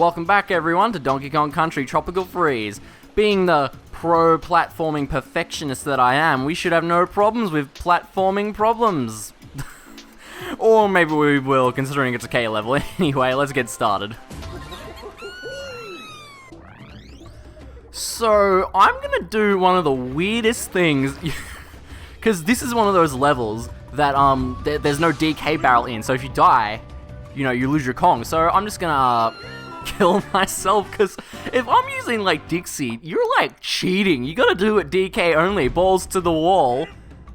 Welcome back everyone to Donkey Kong Country Tropical Freeze. Being the pro platforming perfectionist that I am, we should have no problems with platforming problems. Or maybe we will, considering it's a K level. Anyway, let's get started. So, I'm gonna do one of the weirdest things, because this is one of those levels that, there's no DK barrel in, so if you die, you know, you lose your Kong. So, I'm just gonna kill myself, because if I'm using, like, Dixie, you're, like, cheating. You gotta do it DK only, balls to the wall.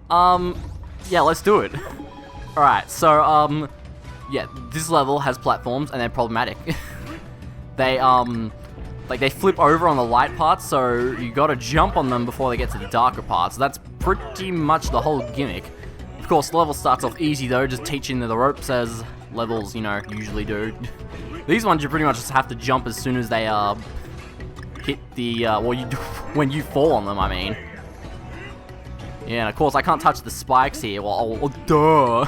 Yeah, let's do it. Alright, so, yeah, this level has platforms, and they're problematic. They, like, they flip over on the light parts, so you gotta jump on them before they get to the darker parts. That's pretty much the whole gimmick. Of course, the level starts off easy, though, just teaching the ropes as levels, you know, usually do. These ones, you pretty much just have to jump as soon as they, hit the, well, you do, when you fall on them, I mean. Yeah, and of course, I can't touch the spikes here. Well, oh, duh.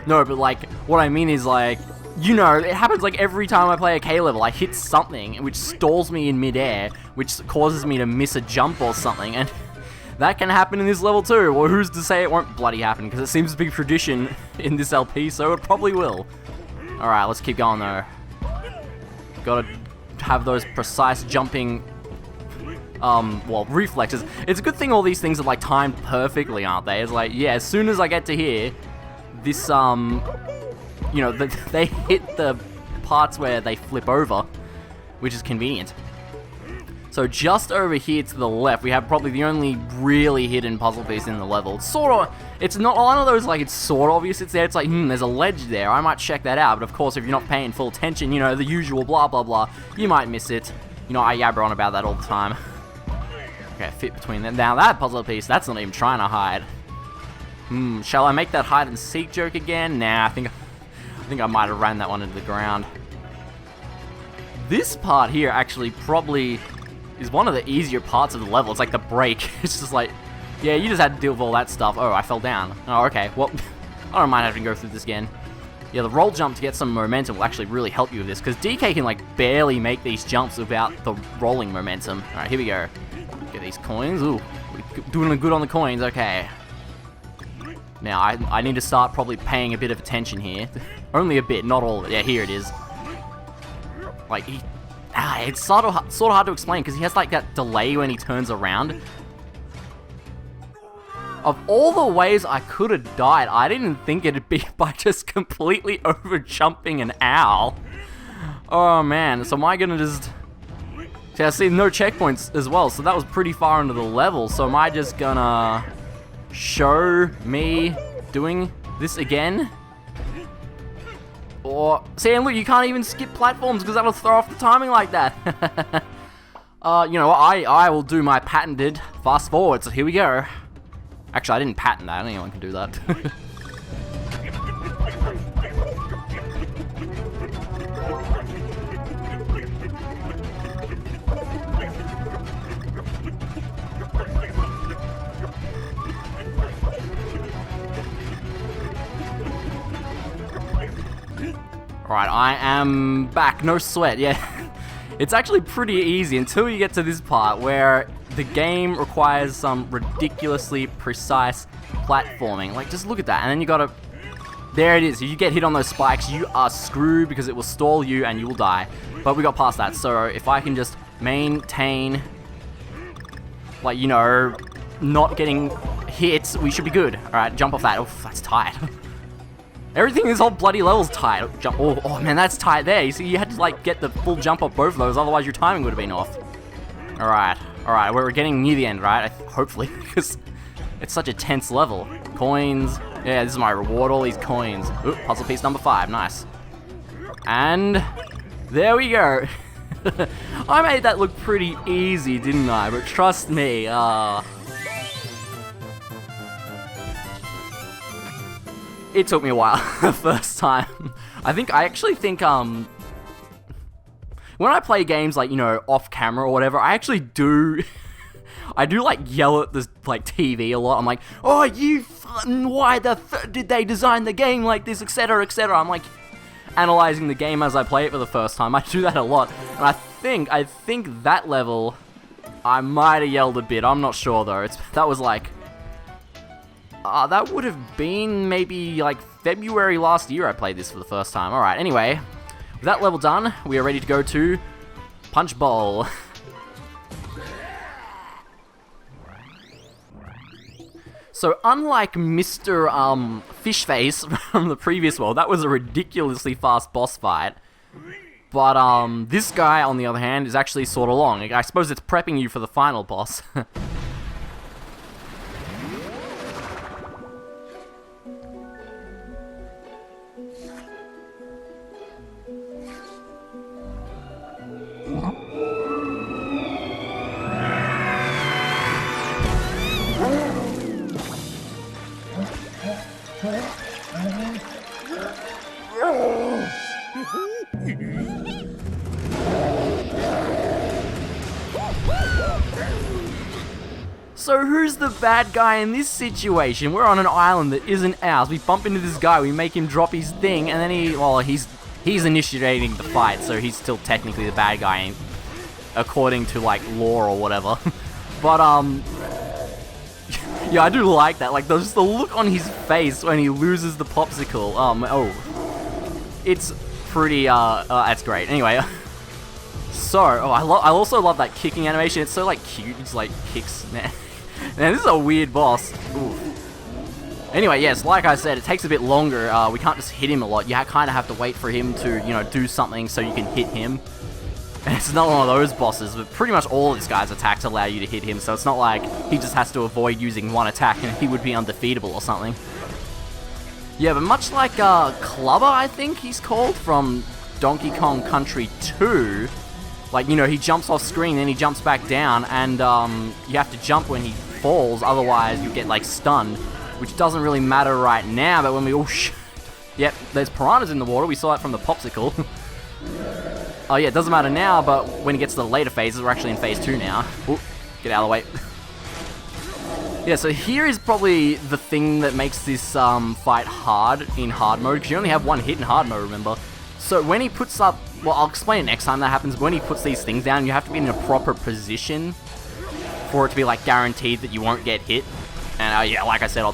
No, but, like, what I mean is, like, you know, it happens like every time I play a K level, I hit something which stalls me in midair, which causes me to miss a jump or something, and that can happen in this level too. Well, who's to say it won't bloody happen, because it seems to be tradition in this LP, so it probably will. Alright, let's keep going though. Gotta have those precise jumping, well, reflexes. It's a good thing all these things are, like, timed perfectly, aren't they? It's like, yeah, as soon as I get to here, this, you know, they hit the parts where they flip over, which is convenient. So just over here to the left, we have probably the only really hidden puzzle piece in the level. It's sort of, it's not one of those, like, it's sort of obvious it's there. It's like, there's a ledge there. I might check that out. But of course, if you're not paying full attention, you know, the usual blah, blah, blah, you might miss it. You know, I yabber on about that all the time. Okay, fit between them. Now that puzzle piece, that's not even trying to hide. Shall I make that hide and seek joke again? Nah, I think I might have ran that one into the ground. This part here actually probably is one of the easier parts of the level. It's like the break. It's just like, yeah, you just had to deal with all that stuff. Oh, I fell down. Oh, okay. Well, I don't mind having to go through this again. Yeah, the roll jump to get some momentum will actually really help you with this, because DK can, like, barely make these jumps without the rolling momentum. Alright, here we go. Get these coins. Ooh, we're doing good on the coins. Okay. Now, I need to start probably paying a bit of attention here. Only a bit, not all of it. Yeah, here it is. Like, it's sort of hard to explain, because he has, like, that delay when he turns around. Of all the ways I could have died, I didn't think it'd be by just completely over-jumping an owl. Oh, man. So am I gonna just... See, I see no checkpoints as well, so that was pretty far into the level. So am I just gonna show me doing this again? Or, see, and look, you can't even skip platforms because that'll throw off the timing like that. You know, I will do my patented fast forward, so here we go. Actually, I didn't patent that, anyone can do that. Alright, I am back. No sweat, yeah. It's actually pretty easy until you get to this part where the game requires some ridiculously precise platforming. Like, just look at that, and then you gotta... There it is. If you get hit on those spikes, you are screwed because it will stall you and you will die. But we got past that, so if I can just maintain, like, you know, not getting hit, we should be good. Alright, jump off that. Oof, that's tight. Everything in this whole bloody level's tight. Jump. Oh, man, that's tight there. You see, you had to, like, get the full jump off both of those, otherwise your timing would have been off. Alright, we're getting near the end, right? Hopefully, because it's such a tense level. Coins. Yeah, this is my reward, all these coins. Ooh, puzzle piece number 5, nice. And there we go. I made that look pretty easy, didn't I? But trust me, it took me a while the first time. I actually think, when I play games, like, you know, off camera or whatever, I actually do, like, yell at the, like, TV a lot. I'm like, oh, you why did they design the game like this, etc., etc. I'm like, analyzing the game as I play it for the first time. I do that a lot. And I think that level, I might have yelled a bit. I'm not sure though. That was like, that would have been maybe like February last year I played this for the first time. Alright, anyway, with that level done, we are ready to go to Punch Bowl. So unlike Mr. Fishface from the previous world, that was a ridiculously fast boss fight. But this guy, on the other hand, is actually sort of long. I suppose it's prepping you for the final boss. So who's the bad guy in this situation? We're on an island that isn't ours. We bump into this guy, we make him drop his thing, and then he's initiating the fight, so he's still technically the bad guy, according to like lore or whatever. But yeah, I do like that. Like just the look on his face when he loses the popsicle. It's pretty. That's great. Anyway. So, I also love that kicking animation. It's so like cute. It's like kicks. Man, this is a weird boss. Oof. Anyway, yes, like I said, it takes a bit longer. We can't just hit him a lot. You kind of have to wait for him to, you know, do something so you can hit him. And it's not one of those bosses, but pretty much all of this guy's attacks allow you to hit him, so it's not like he just has to avoid using one attack and he would be undefeatable or something. Yeah, but much like Clubber, I think he's called, from Donkey Kong Country 2, like, you know, he jumps off screen, then he jumps back down, and you have to jump when he falls, otherwise you get, like, stunned, which doesn't really matter right now, but when we yep, there's piranhas in the water, we saw that from the popsicle. Oh yeah, it doesn't matter now, but when it gets to the later phases, we're actually in phase 2 now. Ooh, get out of the way. Yeah, so here is probably the thing that makes this fight hard in hard mode, because you only have one hit in hard mode, remember? So when he puts up, well, I'll explain it next time that happens, but when he puts these things down, you have to be in a proper position for it to be, like, guaranteed that you won't get hit. And, yeah, like I said, I'll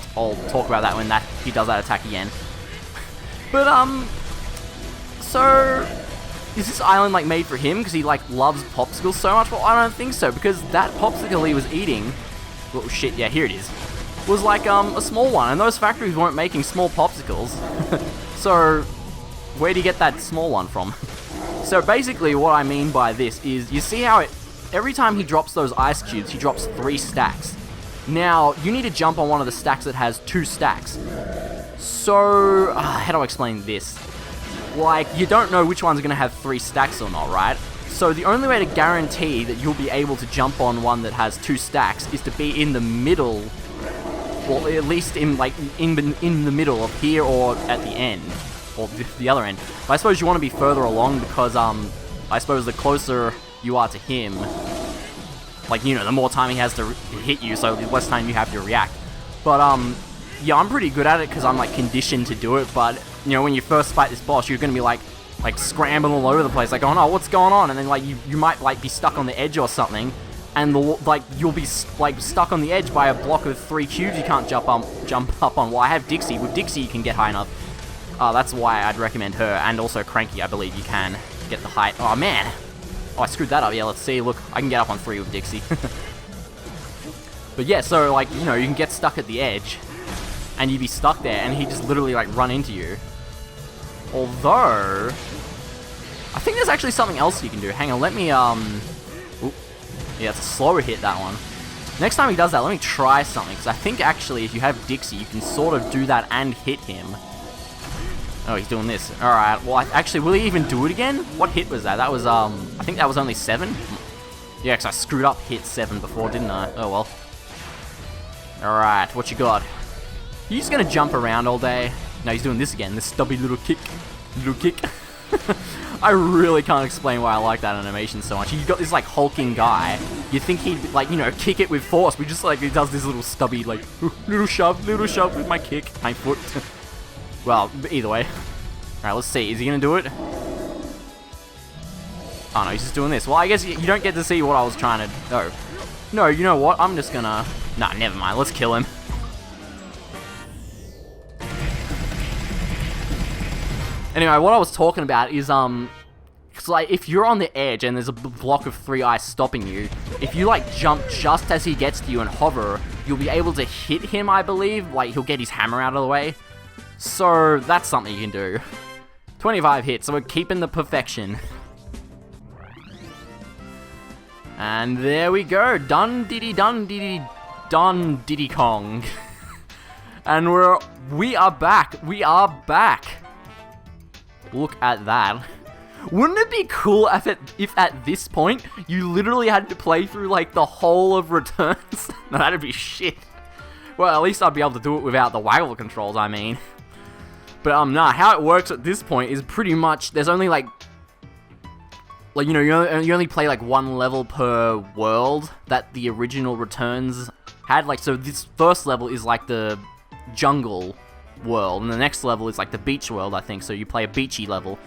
talk about that when he does that attack again. But, so, is this island, like, made for him because he, like, loves popsicles so much? Well, I don't think so, because that popsicle he was eating, oh, shit, yeah, here it is, was, like, a small one, and those factories weren't making small popsicles. So, where do you get that small one from? So basically what I mean by this is, you see how every time he drops those ice cubes, he drops 3 stacks. Now, you need to jump on one of the stacks that has 2 stacks. So, how do I explain this? Like, you don't know which one's going to have 3 stacks or not, right? So the only way to guarantee that you'll be able to jump on one that has 2 stacks is to be in the middle, well, at least in, like, in the middle of here or at the end. Or the other end. But I suppose you want to be further along because, I suppose the closer you are to him, like, you know, the more time he has to hit you, so the less time you have to react. But, yeah, I'm pretty good at it because I'm, like, conditioned to do it, but, you know, when you first fight this boss, you're going to be, like scrambling all over the place, like, oh no, what's going on? And then, like, you might, like, be stuck on the edge or something, and, you'll be, like, stuck on the edge by a block of 3 cubes you can't jump up on. Well, I have Dixie. With Dixie, you can get high enough. That's why I'd recommend her, and also Cranky, I believe you can get the height. Oh, man! Oh, I screwed that up. Yeah, let's see. Look, I can get up on 3 with Dixie. But yeah, so, like, you know, you can get stuck at the edge, and you'd be stuck there, and he'd just literally, like, run into you. Although, I think there's actually something else you can do. Hang on, let me, Ooh. Yeah, it's a slower hit, that one. Next time he does that, let me try something, because I think, actually, if you have Dixie, you can sort of do that and hit him. Oh, he's doing this. Alright, well, actually, will he even do it again? What hit was that? That was, I think that was only 7? Yeah, because I screwed up hit 7 before, didn't I? Oh, well. Alright, what you got? He's just gonna jump around all day. No, he's doing this again. This stubby little kick. I really can't explain why I like that animation so much. You've got this, like, hulking guy. You'd think he'd, like, you know, kick it with force, but just, like, he does this little stubby, like, little shove with my kick, my foot. Well, either way. Alright, let's see. Is he gonna do it? Oh no, he's just doing this. Well, I guess you don't get to see what I was trying to... No. No, you know what? I'm just gonna... Nah, never mind. Let's kill him. Anyway, what I was talking about is, cause like, if you're on the edge and there's a block of 3 ice stopping you, if you, like, jump just as he gets to you and hover, you'll be able to hit him, I believe. Like, he'll get his hammer out of the way. So, that's something you can do. 25 hits, so we're keeping the perfection. And there we go. Done diddy Kong. And we are back. We are back. Look at that. Wouldn't it be cool if at this point you literally had to play through like the whole of Returns? No, that'd be shit. Well, at least I'd be able to do it without the waggle controls, I mean. But nah, how it works at this point is pretty much there's only like you know, you only play like 1 level per world that the original Returns had. Like, so this first level is like the jungle world, and the next level is like the beach world, I think. So you play a beachy level.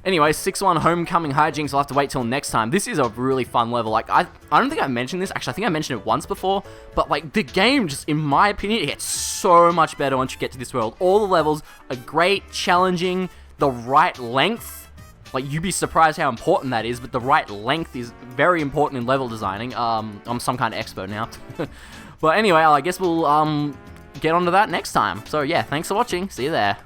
Anyway, 6-1 Homecoming Hijinks. I'll have to wait till next time. This is a really fun level. Like, I don't think I mentioned this. Actually, I think I mentioned it once before. But, like, the game, just in my opinion, it gets so much better once you get to this world. All the levels are great, challenging, the right length. Like, you'd be surprised how important that is, but the right length is very important in level designing. I'm some kind of expert now. But anyway, I guess we'll, get onto that next time. So, yeah, thanks for watching. See you there.